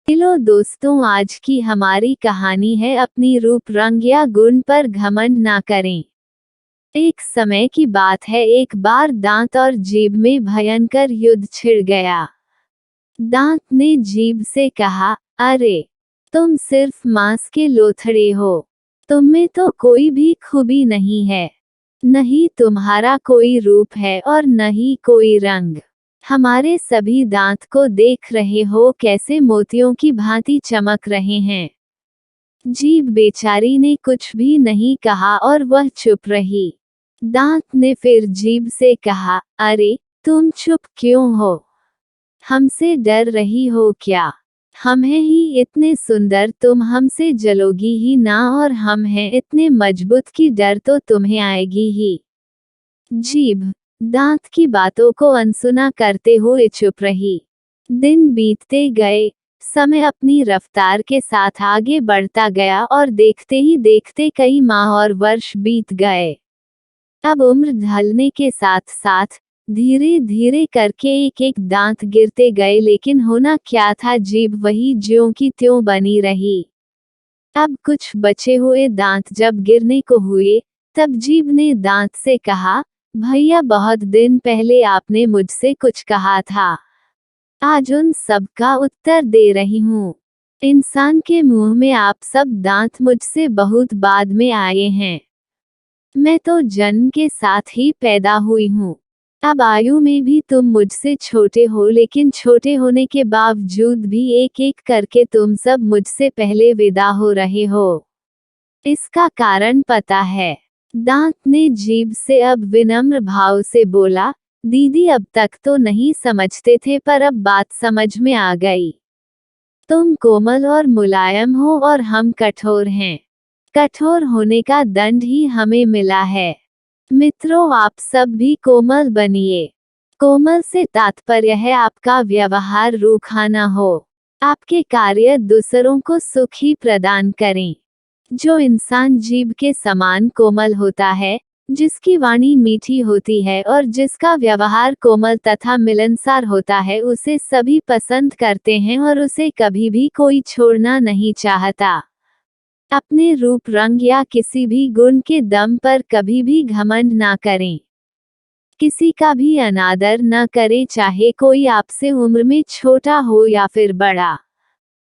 Hello दोस्तों, आज की हमारी कहानी है अपनी रूप रंग या गुण पर घमंड ना करें। एक समय की बात है, एक बार दांत और जीभ में भयंकर युद्ध छिड़ गया। दांत ने जीभ से कहा, अरे तुम सिर्फ मांस के लोथड़े हो, तुम में तो कोई भी खूबी नहीं है, नहीं तुम्हारा कोई रूप है और न ही कोई रंग। हमारे सभी दांत को देख रहे हो कैसे मोतियों की भांति चमक रहे हैं। जीभ बेचारी ने कुछ भी नहीं कहा और वह चुप रही। दांत ने फिर जीभ से कहा, अरे तुम चुप क्यों हो? हमसे डर रही हो क्या? हम हैं ही इतने सुंदर, तुम हमसे जलोगी ही ना, और हम हैं इतने मजबूत कि डर तो तुम्हें आएगी ही। जीभ दांत की बातों को अनसुना करते हुए चुप रही। दिन बीतते गए, समय अपनी रफ्तार के साथ आगे बढ़ता गया और देखते ही देखते कई माह और वर्ष बीत गए। अब उम्र ढलने के साथ साथ धीरे धीरे करके एक एक दांत गिरते गए, लेकिन होना क्या था, जीभ वही ज्यों की त्यों बनी रही। अब कुछ बचे हुए दांत जब गिरने को हुए, तब जीभ ने दांत से कहा, भैया बहुत दिन पहले आपने मुझसे कुछ कहा था, आज उन सब का उत्तर दे रही हूँ। इंसान के मुंह में आप सब दांत मुझसे बहुत बाद में आए हैं। मैं तो जन्म के साथ ही पैदा हुई हूँ। अब आयु में भी तुम मुझसे छोटे हो, लेकिन छोटे होने के बावजूद भी एक एक करके तुम सब मुझसे पहले विदा हो रहे हो। इसका कारण पता है? दांत ने जीभ से अब विनम्र भाव से बोला, दीदी अब तक तो नहीं समझते थे, पर अब बात समझ में आ गई। तुम कोमल और मुलायम हो और हम कठोर हैं। कठोर होने का दंड ही हमें मिला है। मित्रों, आप सब भी कोमल बनिए। कोमल से तात्पर्य है आपका व्यवहार रूखा न हो, आपके कार्य दूसरों को सुख ही प्रदान करें। जो इंसान जीभ के समान कोमल होता है, जिसकी वाणी मीठी होती है और जिसका व्यवहार कोमल तथा मिलनसार होता है, उसे सभी पसंद करते हैं और उसे कभी भी कोई छोड़ना नहीं चाहता। अपने रूप रंग या किसी भी गुण के दम पर कभी भी घमंड ना करें। किसी का भी अनादर न करें, चाहे कोई आपसे उम्र में छोटा हो या फिर बड़ा।